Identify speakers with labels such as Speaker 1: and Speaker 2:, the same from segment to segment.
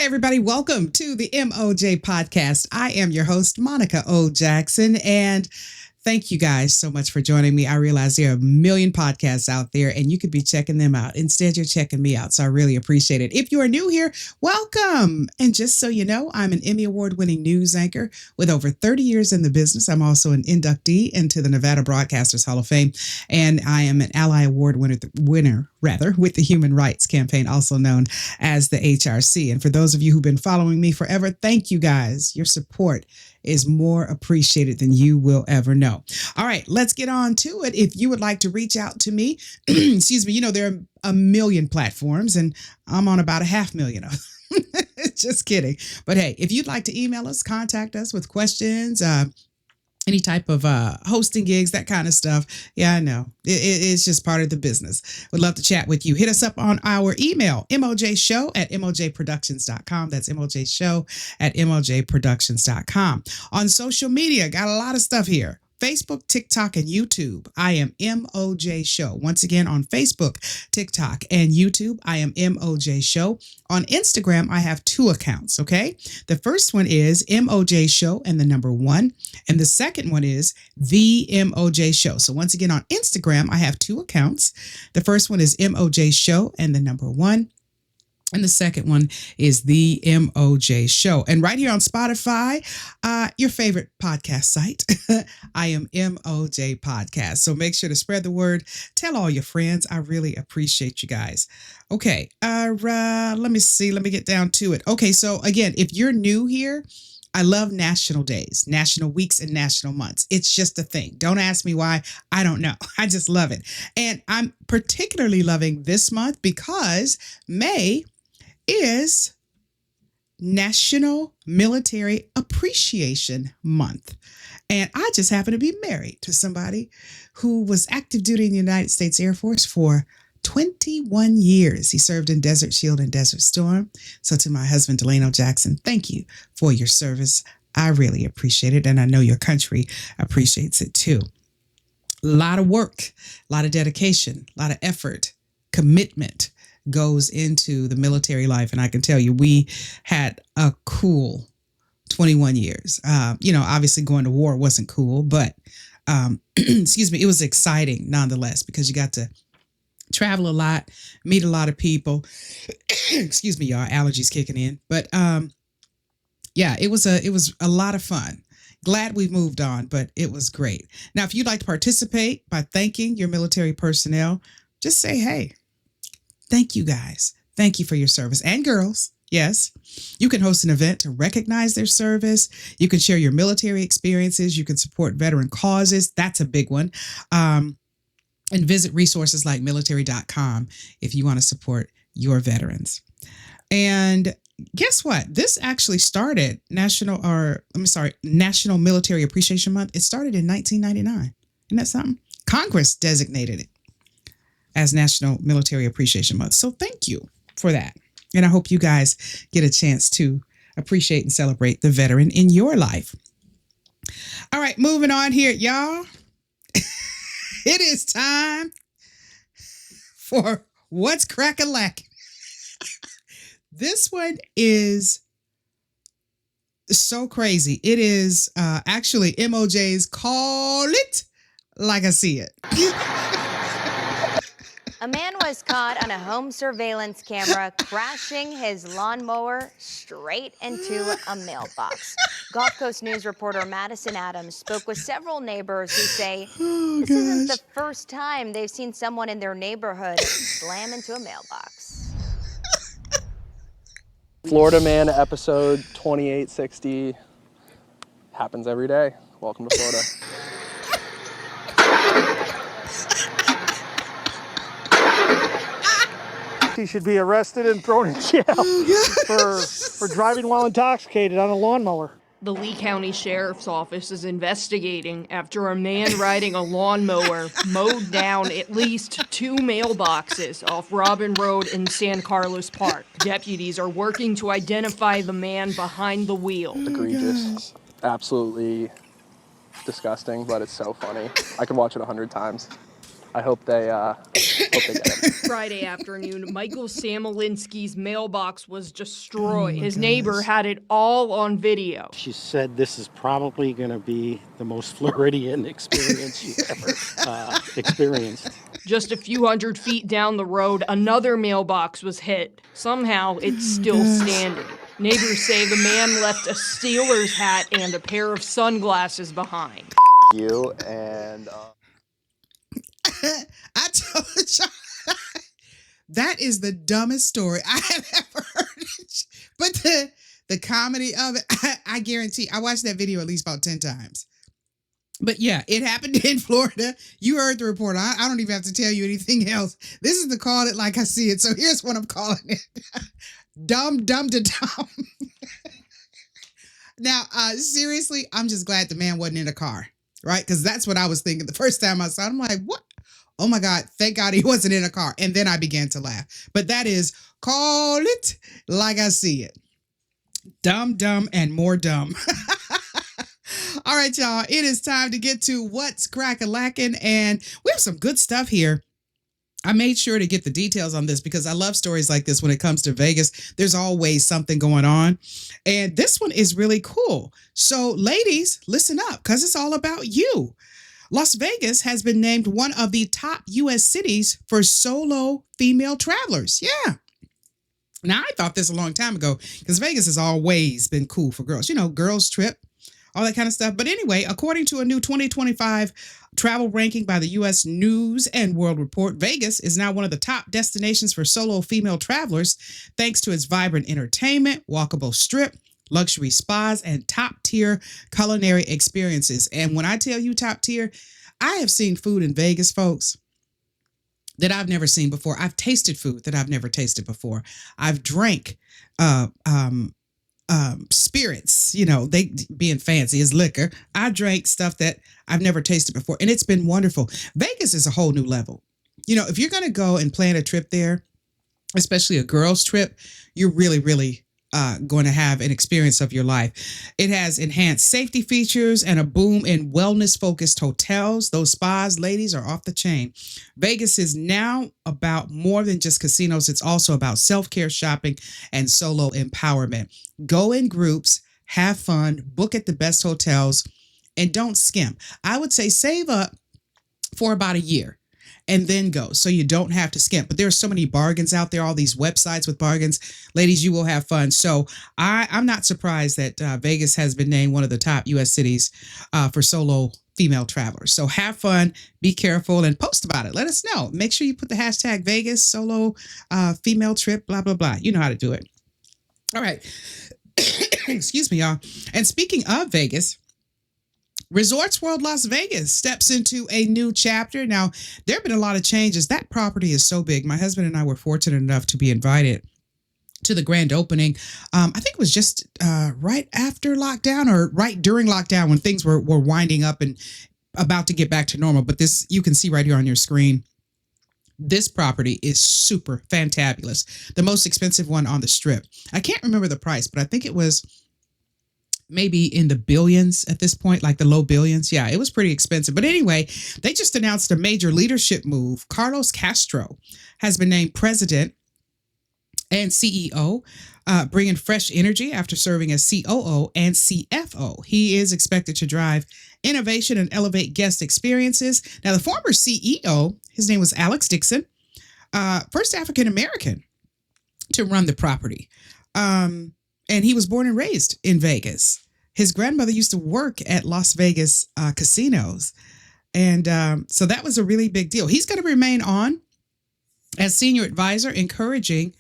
Speaker 1: everybody. Welcome to the MOJ Podcast. I am your host, Monica O. Jackson, and thank you guys so much for joining me. I realize there are a million podcasts out there, and you could be checking them out. Instead, you're checking me out, so I really appreciate it. If you are new here, welcome. And just so you know, I'm an Emmy Award-winning news anchor with over 30 years in the business. I'm also an inductee into the Nevada Broadcasters Hall of Fame, and I am an Ally Award winner with the Human Rights Campaign, also known as the HRC. And for those of you who've been following me forever, thank you guys. Your support is more appreciated than you will ever know. All right, let's get on to it. If you would like to reach out to me, excuse me, you know, there are a million platforms and I'm on about 500,000 of them. Just kidding. But hey, if you'd like to email us, contact us with questions, any type of hosting gigs, that kind of stuff. Yeah, I know. It's just part of the business. Would love to chat with you. Hit us up on our email, mojshow@mojproductions.com. That's mojshow@mojproductions.com. On social media, got a lot of stuff here. Facebook, TikTok, and YouTube. I am MOJ Show. Once again, on Facebook, TikTok, and YouTube, I am MOJ Show. On Instagram, I have 2 accounts, okay? The first one is MOJ Show and the number 1. And the second one is The MOJ Show. So once again, on Instagram, I have 2 accounts. The first one is MOJ Show and the number 1. And the second one is The MOJ Show. And right here on Spotify, your favorite podcast site, I am MOJ Podcast. So make sure to spread the word. Tell all your friends. I really appreciate you guys. Okay. Let me see. Let me get down to it. Okay. So again, if you're new here, I love national days, national weeks, and national months. It's just a thing. Don't ask me why. I don't know. I just love it. And I'm particularly loving this month because May is National Military Appreciation Month. And I just happen to be married to somebody who was active duty in the United States Air Force for 21 years. He served in Desert Shield and Desert Storm. So to my husband, Delano Jackson, thank you for your service. I really appreciate it. And I know your country appreciates it too. A lot of work, a lot of dedication, a lot of effort, commitment goes into the military life. And I can tell you, we had a cool 21 years. Obviously going to war wasn't cool, but excuse me, it was exciting nonetheless, because you got to travel a lot, meet a lot of people. Excuse me, y'all, allergies kicking in. But yeah, it was a lot of fun. Glad we moved on, but it was great. Now, if you'd like to participate by thanking your military personnel, just say, hey, thank you guys. Thank you for your service. And girls, yes, you can host an event to recognize their service. You can share your military experiences. You can support veteran causes. That's a big one. And visit resources like military.com if you want to support your veterans. And guess what? This actually started National Military Appreciation Month. It started in 1999. Isn't that something? Congress designated it as National Military Appreciation Month. So thank you for that. And I hope you guys get a chance to appreciate and celebrate the veteran in your life. All right, moving on here, y'all. It is time for What's Crack-a-Lackin'. This one is so crazy. It is actually MOJ's Call It Like I See It.
Speaker 2: A man was caught on a home surveillance camera crashing his lawnmower straight into a mailbox. Gulf Coast News reporter Madison Adams spoke with several neighbors who say this isn't the first time they've seen someone in their neighborhood slam into a mailbox.
Speaker 3: Florida Man episode 2860 happens every day. Welcome to Florida.
Speaker 4: He should be arrested and thrown in jail for driving while intoxicated on a lawnmower.
Speaker 5: The Lee County Sheriff's Office is investigating after a man riding a lawnmower mowed down at least 2 mailboxes off Robin Road in San Carlos Park. Deputies are working to identify the man behind the wheel.
Speaker 3: Egregious. Absolutely disgusting, but it's so funny. I could watch it 100 times. I hope they get him.
Speaker 5: Friday afternoon, Michael Samolinsky's mailbox was destroyed.
Speaker 1: Oh my
Speaker 5: His
Speaker 1: gosh.
Speaker 5: neighbor had it all on video.
Speaker 6: She said this is probably going to be the most Floridian experience you've ever experienced.
Speaker 5: Just a few hundred feet down the road, another mailbox was hit. Somehow, it's still standing. Neighbors say the man left a Steelers hat and a pair of sunglasses behind.
Speaker 3: You and
Speaker 1: I told y'all, that is the dumbest story I have ever heard. But the comedy of it, I guarantee, I watched that video at least about 10 times. But yeah, it happened in Florida. You heard the report. I don't even have to tell you anything else. This is the call it like I see it. So here's what I'm calling it. Dumb to dumb. Now, seriously, I'm just glad the man wasn't in a car, right? Because that's what I was thinking the first time I saw it. I'm like, what? Oh my God, thank God he wasn't in a car. And then I began to laugh. But that is, call it like I see it. Dumb, and more dumb. All right, y'all, it is time to get to what's crack-a-lackin', and we have some good stuff here. I made sure to get the details on this because I love stories like this when it comes to Vegas. There's always something going on, and this one is really cool. So, ladies, listen up because it's all about you. Las Vegas has been named one of the top U.S. cities for solo female travelers. Yeah. Now, I thought this a long time ago because Vegas has always been cool for girls. You know, girls trip, all that kind of stuff. But anyway, according to a new 2025 travel ranking by the U.S. News and World Report, Vegas is now one of the top destinations for solo female travelers, thanks to its vibrant entertainment, walkable strip, luxury spas, and top-tier culinary experiences. And when I tell you top tier, I have seen food in Vegas, folks, that I've never seen before. I've tasted food that I've never tasted before. I've drank spirits, you know, they being fancy as liquor. I drank stuff that I've never tasted before, and it's been wonderful. Vegas is a whole new level. You know, if you're going to go and plan a trip there, especially a girls trip, you're really going to have an experience of your life. It has enhanced safety features and a boom in wellness-focused hotels. Those spas, ladies, are off the chain. Vegas is now about more than just casinos. It's also about self-care shopping and solo empowerment. Go in groups, have fun, book at the best hotels, and don't skimp. I would say save up for about a year and then go so you don't have to skimp. But there are so many bargains out there, all these websites with bargains. Ladies, you will have fun. So I'm not surprised that Vegas has been named one of the top U.S. cities for solo female travelers. So have fun, be careful, and post about it. Let us know. Make sure you put the hashtag Vegas solo female trip, blah, blah, blah. You know how to do it. All right. Excuse me, y'all. And speaking of Vegas, Resorts World Las Vegas steps into a new chapter. Now, there have been a lot of changes. That property is so big. My husband and I were fortunate enough to be invited to the grand opening. I think it was just right after lockdown or right during lockdown when things were winding up and about to get back to normal. But this, you can see right here on your screen, this property is super fantabulous. The most expensive one on the strip. I can't remember the price, but I think it was maybe in the billions at this point, like the low billions. Yeah, it was pretty expensive. But anyway, they just announced a major leadership move. Carlos Castro has been named president and CEO, bringing fresh energy after serving as COO and CFO. He is expected to drive innovation and elevate guest experiences. Now, the former CEO, his name was Alex Dixon, first African-American to run the property. And he was born and raised in Vegas. His grandmother used to work at Las Vegas casinos. And so that was a really big deal. He's going to remain on as senior advisor, ensuring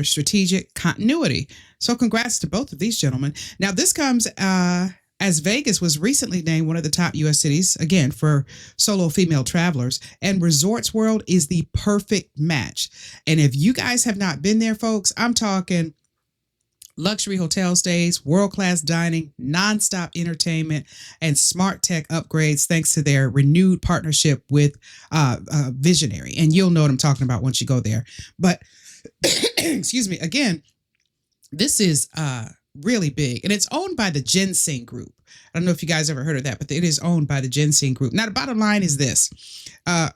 Speaker 1: strategic continuity. So congrats to both of these gentlemen. Now, this comes as Vegas was recently named one of the top U.S. cities, again, for solo female travelers. And Resorts World is the perfect match. And if you guys have not been there, folks, I'm talking luxury hotel stays, world-class dining, nonstop entertainment, and smart tech upgrades thanks to their renewed partnership with Visionary. And you'll know what I'm talking about once you go there. But, again, this is really big. And it's owned by the Ginseng Group. I don't know if you guys ever heard of that, but it is owned by the Ginseng Group. Now, the bottom line is this.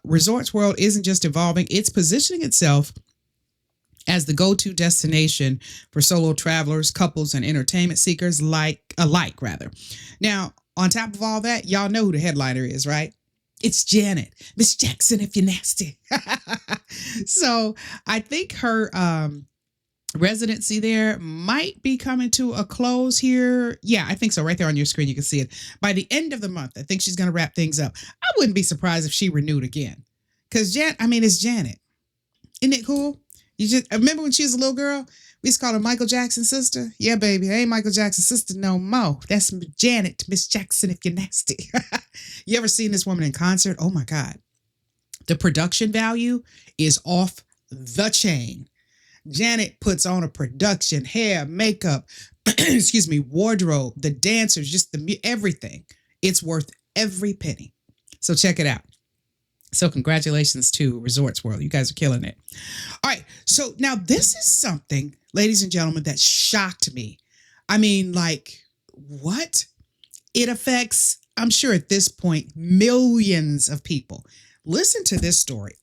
Speaker 1: Resorts World isn't just evolving. It's positioning itself as the go-to destination for solo travelers, couples, and entertainment seekers alike. Now, on top of all that, y'all know who the headliner is, right? It's Janet, Miss Jackson, if you're nasty. So I think her residency there might be coming to a close here. Yeah, I think so. Right there on your screen, you can see it. By the end of the month, I think she's going to wrap things up. I wouldn't be surprised if she renewed again. Because it's Janet. Isn't it cool? You just remember when she was a little girl? We used to call her Michael Jackson's sister. Yeah, baby. I ain't Michael Jackson's sister no more. That's Janet, Miss Jackson, if you're nasty. You ever seen this woman in concert? Oh, my God. The production value is off the chain. Janet puts on a production, hair, makeup, wardrobe, the dancers, just everything. It's worth every penny. So check it out. So congratulations to Resorts World. You guys are killing it. All right. So now this is something, ladies and gentlemen, that shocked me. I mean, like, what? It affects, I'm sure at this point, millions of people. Listen to this story.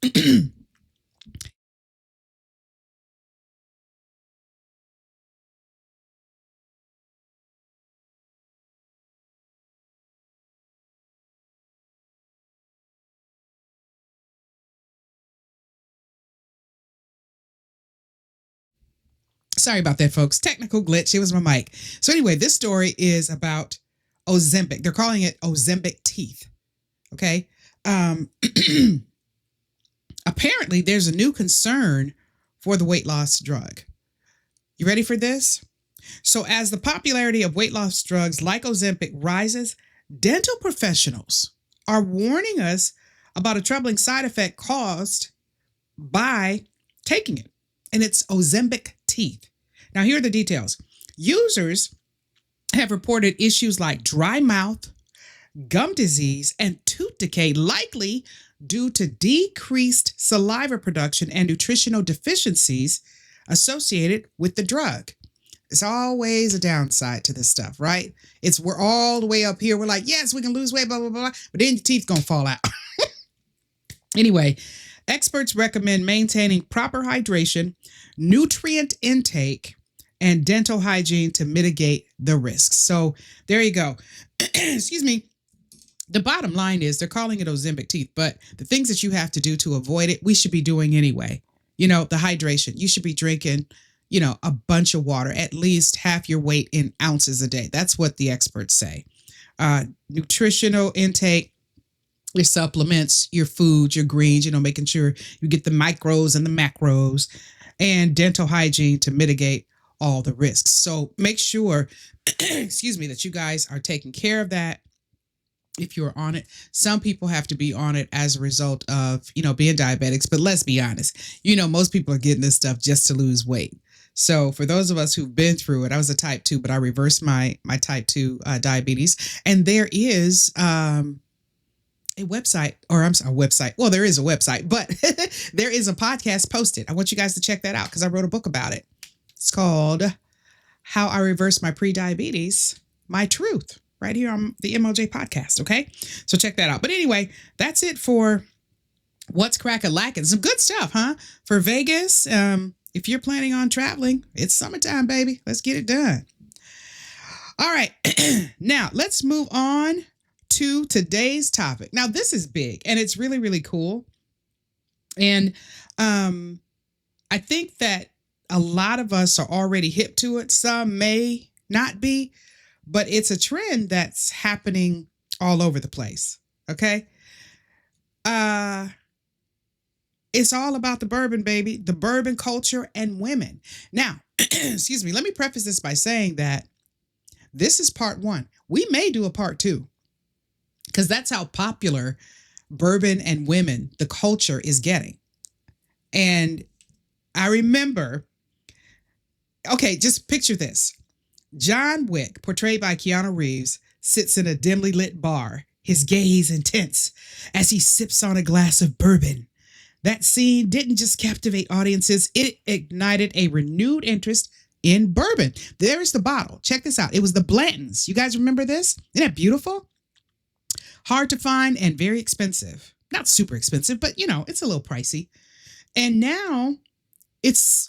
Speaker 1: Sorry about that, folks. Technical glitch. It was my mic. So anyway, this story is about Ozempic. They're calling it Ozempic teeth. Okay. Apparently, there's a new concern for the weight loss drug. You ready for this? So as the popularity of weight loss drugs like Ozempic rises, dental professionals are warning us about a troubling side effect caused by taking it. And it's Ozempic teeth. Now, here are the details. Users have reported issues like dry mouth, gum disease, and tooth decay, likely due to decreased saliva production and nutritional deficiencies associated with the drug. It's always a downside to this stuff, right? We're all the way up here. We're like, yes, we can lose weight, blah, blah, blah. But then your teeth gonna fall out. Anyway, experts recommend maintaining proper hydration, nutrient intake, and dental hygiene to mitigate the risks. So there you go. Excuse me. The bottom line is they're calling it Ozempic teeth, but the things that you have to do to avoid it, we should be doing anyway. The hydration. You should be drinking, a bunch of water, at least half your weight in ounces a day. That's what the experts say. Nutritional intake, your supplements, your foods, your greens, making sure you get the micros and the macros, and dental hygiene to mitigate all the risks. So make sure, that you guys are taking care of that. If you're on it, some people have to be on it as a result of, being diabetics, but let's be honest, most people are getting this stuff just to lose weight. So for those of us who've been through it, I was a type 2, but I reversed my type 2 diabetes. And there is, a website. Well, there is a website, but there is a podcast posted. I want you guys to check that out because I wrote a book about it. It's called How I Reversed My Prediabetes, My Truth, right here on the MOJ Podcast. Okay. So check that out. But anyway, that's it for what's crack-a-lackin'. Some good stuff, huh? For Vegas. If you're planning on traveling, it's summertime, baby. Let's get it done. All right. Now let's move on to today's topic. Now, this is big and it's really, really cool. And I think that a lot of us are already hip to it. Some may not be, but it's a trend that's happening all over the place. Okay. It's all about the bourbon, baby, the bourbon culture and women. Now, excuse me, let me preface this by saying that this is part 1. We may do a part 2. Because that's how popular bourbon and women, the culture, is getting. And I remember, okay, just picture this. John Wick, portrayed by Keanu Reeves, sits in a dimly lit bar, his gaze intense as he sips on a glass of bourbon. That scene didn't just captivate audiences, it ignited a renewed interest in bourbon. There's the bottle. Check this out. It was the Blantons. You guys remember this? Isn't that beautiful? Hard to find and very expensive. Not super expensive, but it's a little pricey. And now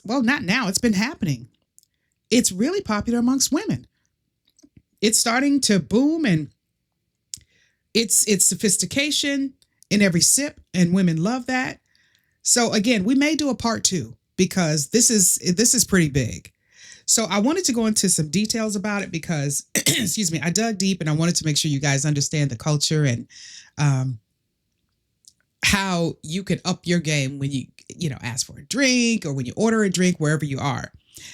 Speaker 1: not now, it's been happening. It's really popular amongst women. It's starting to boom, and it's sophistication in every sip, and women love that. So again, we may do a part 2 because this is pretty big. So I wanted to go into some details about it because, excuse me, I dug deep and I wanted to make sure you guys understand the culture and how you can up your game when you ask for a drink or when you order a drink wherever you are.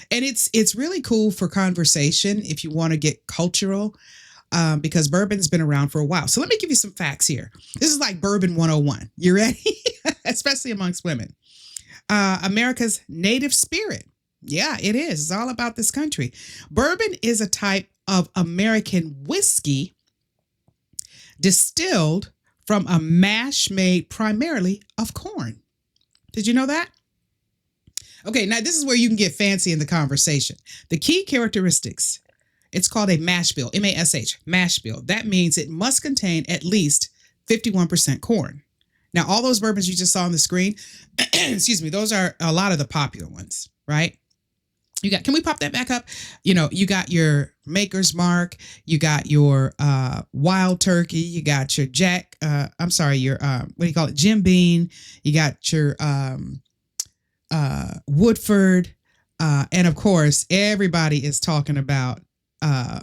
Speaker 1: And it's really cool for conversation if you want to get cultural, because bourbon's been around for a while. So let me give you some facts here. This is like Bourbon 101. You ready? Especially amongst women. America's native spirit. Yeah, it is. It's all about this country. Bourbon is a type of American whiskey distilled from a mash made primarily of corn. Did you know that? Okay, now this is where you can get fancy in the conversation. The key characteristics, it's called a mash bill, M-A-S-H, mash bill. That means it must contain at least 51% corn. Now, all those bourbons you just saw on the screen, excuse me, those are a lot of the popular ones, right? Can we pop that back up? You got your Maker's Mark, you got your Wild Turkey, you got your your what do you call it? Jim Beam, you got your Woodford, and of course, everybody is talking about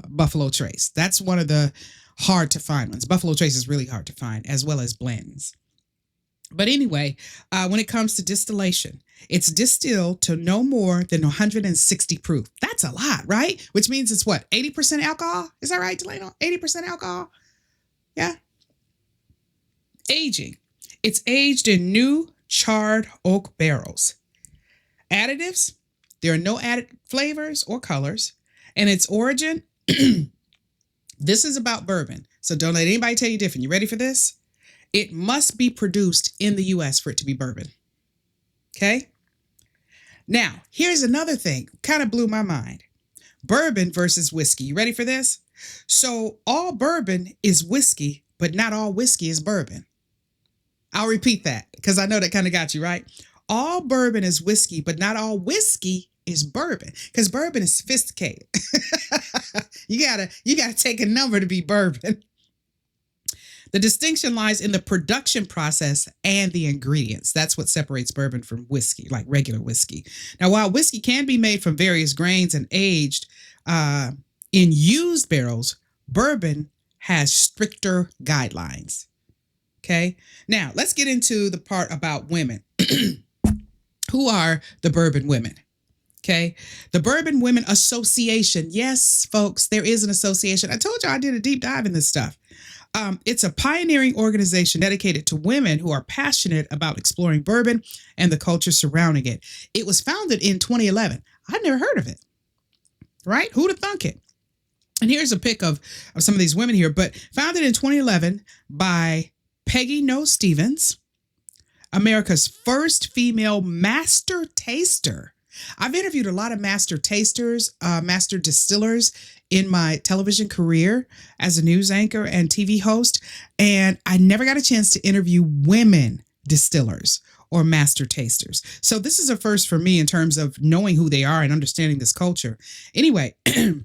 Speaker 1: Buffalo Trace. That's one of the hard to find ones. Buffalo Trace is really hard to find, as well as Blanton's. But anyway, when it comes to distillation, it's distilled to no more than 160 proof. That's a lot, right? Which means it's what, 80% alcohol? Is that right, Delano? 80% alcohol? Yeah. Aging. It's aged in new charred oak barrels. Additives. There are no added flavors or colors. And its origin, this is about bourbon. So don't let anybody tell you different. You ready for this? It must be produced in the U.S. for it to be bourbon. Okay? Now, here's another thing. Kind of blew my mind. Bourbon versus whiskey. You ready for this? So all bourbon is whiskey, but not all whiskey is bourbon. I'll repeat that because I know that kind of got you, right? All bourbon is whiskey, but not all whiskey is bourbon, because bourbon is sophisticated. You gotta take a number to be bourbon. The distinction lies in the production process and the ingredients. That's what separates bourbon from whiskey, like regular whiskey. Now, while whiskey can be made from various grains and aged in used barrels, bourbon has stricter guidelines. Okay. Now, let's get into the part about women. Who are the Bourbon Women? Okay. The Bourbon Women Association. Yes, folks, there is an association. I told you I did a deep dive in this stuff. It's a pioneering organization dedicated to women who are passionate about exploring bourbon and the culture surrounding it. It was founded in 2011. I'd never heard of it. Right? Who'd have thunk it? And here's a pic of some of these women here, but founded in 2011 by Peggy No Stevens, America's first female master taster. I've interviewed a lot of master tasters, master distillers in my television career as a news anchor and TV host, and I never got a chance to interview women distillers or master tasters. So this is a first for me in terms of knowing who they are and understanding this culture. Anyway, the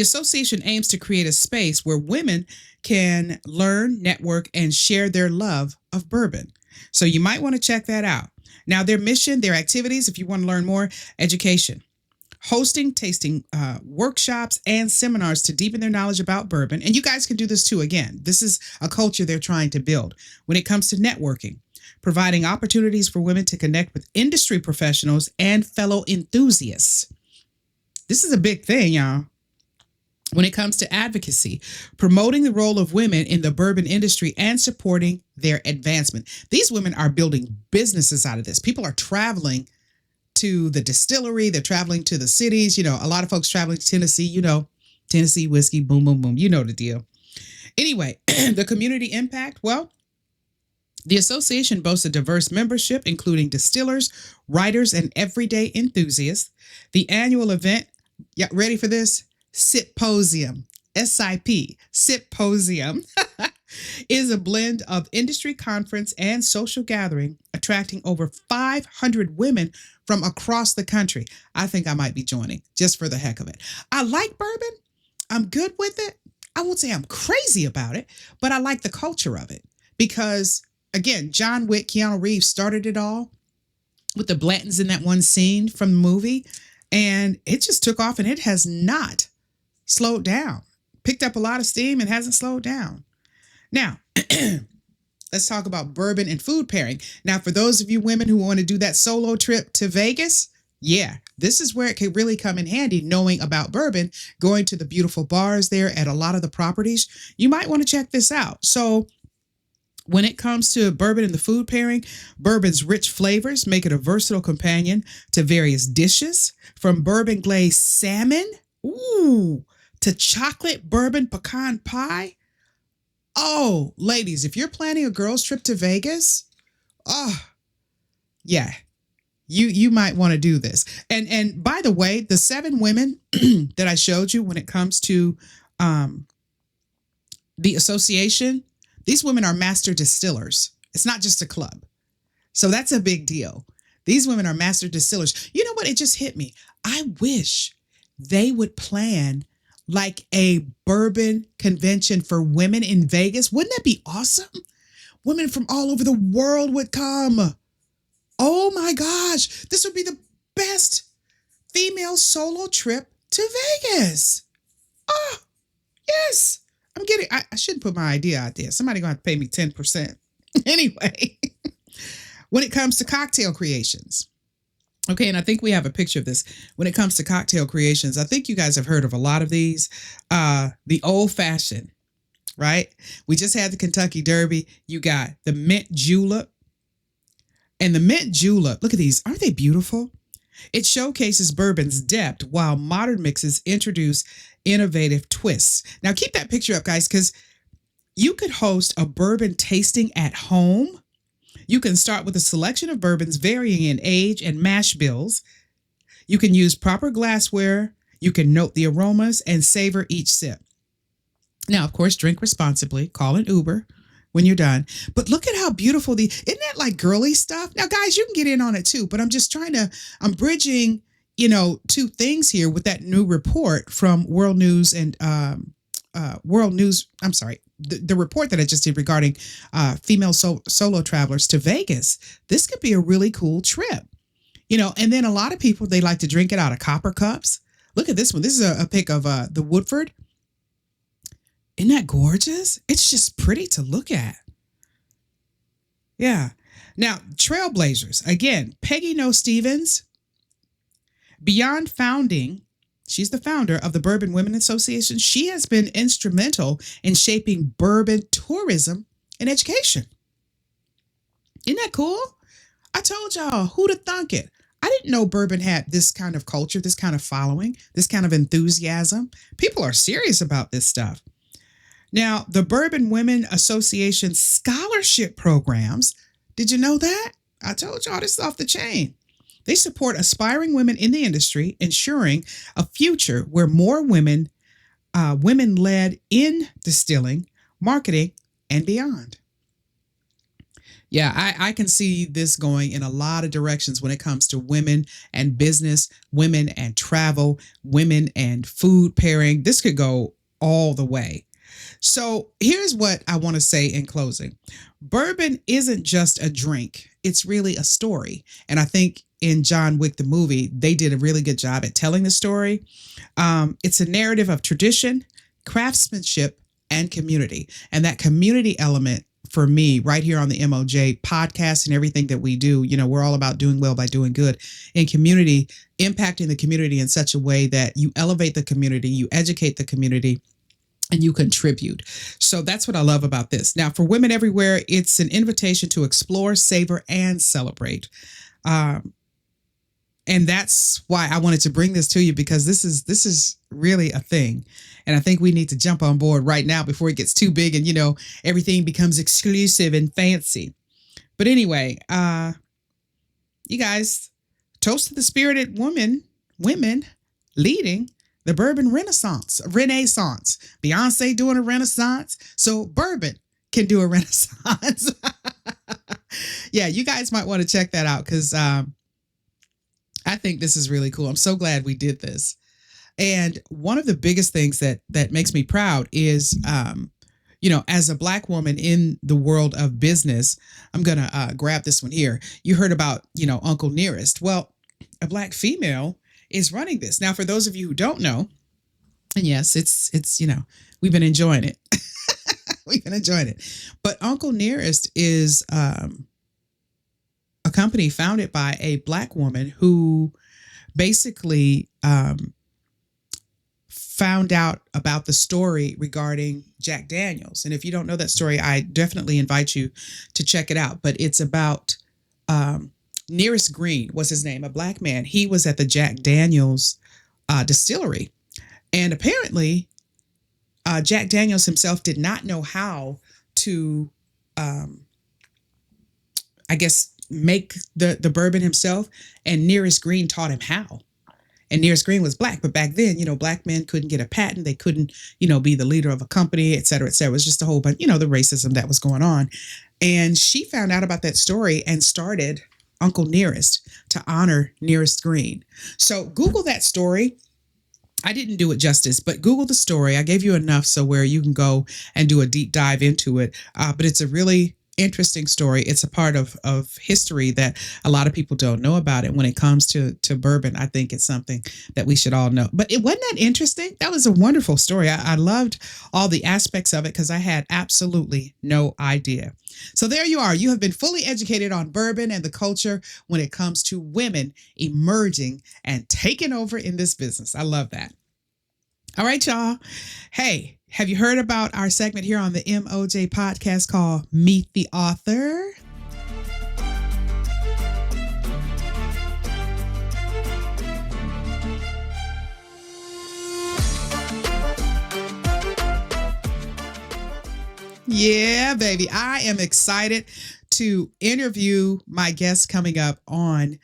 Speaker 1: association aims to create a space where women can learn, network, and share their love of bourbon. So you might want to check that out. Now, their mission, their activities, if you want to learn more, education, hosting, tasting workshops and seminars to deepen their knowledge about bourbon. And you guys can do this too. Again, this is a culture they're trying to build. When it comes to networking, providing opportunities for women to connect with industry professionals and fellow enthusiasts. This is a big thing, y'all. When it comes to advocacy, promoting the role of women in the bourbon industry and supporting their advancement. These women are building businesses out of this. People are traveling to the distillery. They're traveling to the cities. You know, a lot of folks traveling to Tennessee, you know, Tennessee whiskey, boom, boom, boom. You know the deal. Anyway, the community impact. Well, The association boasts a diverse membership, including distillers, writers, and everyday enthusiasts. The annual event, ready for this? Symposium, SIP, Symposium, is a blend of industry conference and social gathering, attracting over 500 women from across the country. I think I might be joining just for the heck of it. I like bourbon. I'm good with it. I won't say I'm crazy about it, but I like the culture of it because, again, John Wick, Keanu Reeves started it all with the Blantons in that one scene from the movie, and it just took off, and it has not slowed down. Picked up a lot of steam and hasn't slowed down. Now, let's talk about bourbon and food pairing. Now, for those of you women who want to do that solo trip to Vegas, yeah, this is where it can really come in handy, knowing about bourbon, going to the beautiful bars there at a lot of the properties. You might want to check this out. So when it comes to bourbon and the food pairing, bourbon's rich flavors make it a versatile companion to various dishes, from bourbon glazed salmon, to chocolate bourbon pecan pie. Oh, ladies, if you're planning a girls' trip to Vegas, yeah, you might want to do this. And by the way, the 7 women that I showed you when it comes to the association, these women are master distillers. It's not just a club. So that's a big deal. These women are master distillers. You know what? It just hit me. I wish they would plan like a bourbon convention for women in Vegas. Wouldn't that be awesome? Women from all over the world would come. Oh my gosh, this would be the best female solo trip to Vegas. Oh, yes. I shouldn't put my idea out there. Somebody gonna have to pay me 10%. Anyway, when it comes to cocktail creations. Okay, and I think we have a picture of this. When it comes to cocktail creations, I think you guys have heard of a lot of these. The old fashioned, right? We just had the Kentucky Derby. You got the mint julep. And the mint julep, look at these. Aren't they beautiful? It showcases bourbon's depth while modern mixes introduce innovative twists. Now keep that picture up, guys, because you could host a bourbon tasting at home. You can start with a selection of bourbons varying in age and mash bills. You can use proper glassware. You can note the aromas and savor each sip. Now, of course, drink responsibly. Call an Uber when you're done. But look at how beautiful isn't that like girly stuff? Now, guys, you can get in on it too, but I'm bridging, two things here with that new report from World News and the report that I just did regarding female solo travelers to Vegas. This could be a really cool trip, and then a lot of people, they like to drink it out of copper cups. Look at this one. This is a pic of the Woodford. Isn't that gorgeous? It's just pretty to look at. Yeah. Now, trailblazers. Again, Peggy No Stevens, beyond founding, she's the founder of the Bourbon Women Association. She has been instrumental in shaping bourbon tourism and education. Isn't that cool? I told y'all, who'd have thunk it? I didn't know bourbon had this kind of culture, this kind of following, this kind of enthusiasm. People are serious about this stuff. Now, the Bourbon Women Association scholarship programs, did you know that? I told y'all this is off the chain. They support aspiring women in the industry, ensuring a future where more women led in distilling, marketing, and beyond. Yeah, I can see this going in a lot of directions when it comes to women and business, women and travel, women and food pairing. This could go all the way. So here's what I want to say in closing. Bourbon isn't just a drink. It's really a story. And I think in John Wick, the movie, they did a really good job at telling the story. It's a narrative of tradition, craftsmanship, and community. And that community element for me right here on the MOJ podcast and everything that we do, we're all about doing well by doing good in community, impacting the community in such a way that you elevate the community, you educate the community, and you contribute. So that's what I love about this. Now, for women everywhere, it's an invitation to explore, savor, and celebrate. And that's why I wanted to bring this to you, because this is really a thing. And I think we need to jump on board right now before it gets too big and, everything becomes exclusive and fancy. But anyway, you guys, toast to the spirited women leading the bourbon renaissance. Beyonce doing a renaissance, so bourbon can do a renaissance. Yeah, you guys might want to check that out because I think this is really cool. I'm so glad we did this. And one of the biggest things that makes me proud is, as a Black woman in the world of business, I'm going to grab this one here. You heard about, Uncle Nearest. Well, a Black female is running this. Now, for those of you who don't know, and yes, it's we've been enjoying it. We've been enjoying it. But Uncle Nearest is a company founded by a Black woman who basically found out about the story regarding Jack Daniels. And if you don't know that story, I definitely invite you to check it out. But it's about Nearest Green was his name, a Black man. He was at the Jack Daniels distillery. And apparently, Jack Daniels himself did not know how to, make the bourbon himself. And Nearest Green taught him how. And Nearest Green was Black, but back then, Black men couldn't get a patent. They couldn't, be the leader of a company, et cetera, et cetera. It was just a whole bunch, the racism that was going on. And she found out about that story and started Uncle Nearest to honor Nearest Green. So Google that story. I didn't do it justice, but Google the story. I gave you enough so where you can go and do a deep dive into it. But it's a really interesting story. It's a part of history that a lot of people don't know about it when it comes to bourbon. I think it's something that we should all know. But it wasn't that interesting. That was a wonderful story. I loved all the aspects of it because I had absolutely no idea. So there you are. You have been fully educated on bourbon and the culture when it comes to women emerging and taking over in this business. I love that. All right, y'all. Hey, have you heard about our segment here on the MOJ podcast called Meet the Author? Yeah, baby. I am excited to interview my guest coming up on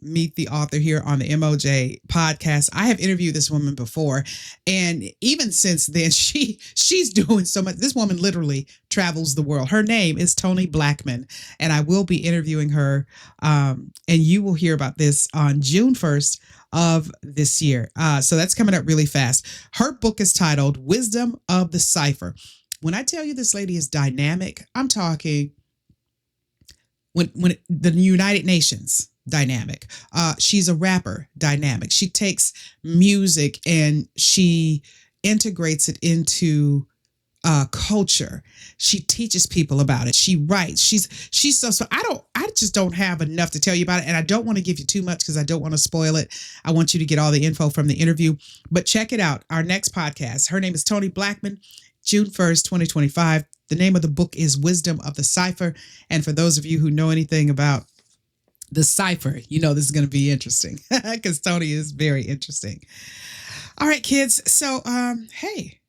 Speaker 1: Meet the Author here on the MOJ podcast. I have interviewed this woman before, and even since then, she's doing so much. This woman literally travels the world. Her name is Toni Blackman, and I will be interviewing her, and you will hear about this on June 1st of this year. So that's coming up really fast. Her book is titled Wisdom of the Cipher. When I tell you this lady is dynamic, I'm talking when the United Nations dynamic. She's a rapper, dynamic. She takes music and she integrates it into culture. She teaches people about it. She writes. She's so I just don't have enough to tell you about it, and I don't want to give you too much because I don't want to spoil it. I want you to get all the info from the interview, but check it out. Our next podcast. Her name is Toni Blackman. June 1st, 2025. The name of the book is Wisdom of the Cipher. And for those of you who know anything about the cipher, this is going to be interesting because Toni is very interesting. All right, kids. So, hey,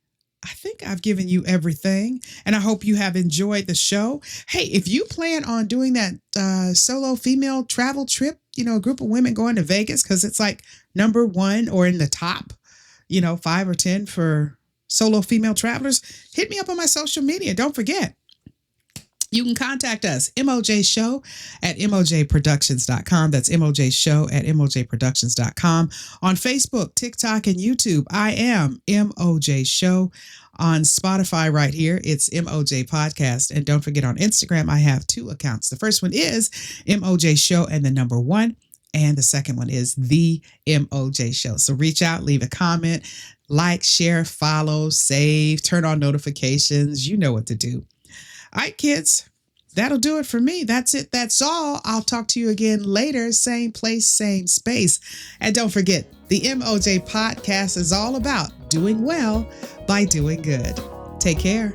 Speaker 1: I think I've given you everything, and I hope you have enjoyed the show. Hey, if you plan on doing that solo female travel trip, a group of women going to Vegas because it's like number 1 or in the top, 5 or 10 for solo female travelers, hit me up on my social media. Don't forget, you can contact us, MOJ Show at MOJProductions.com. That's MOJ Show at MOJProductions.com. On Facebook, TikTok, and YouTube, I am MOJ Show. On Spotify right here, it's MOJ Podcast. And don't forget, on Instagram, I have 2 accounts. The first one is MOJ Show and the number 1. And the second one is the MOJ Show. So reach out, leave a comment, like, share, follow, save, turn on notifications. You know what to do. All right, kids, that'll do it for me. That's it. That's all. I'll talk to you again later. Same place, same space. And don't forget, the MOJ Podcast is all about doing well by doing good. Take care.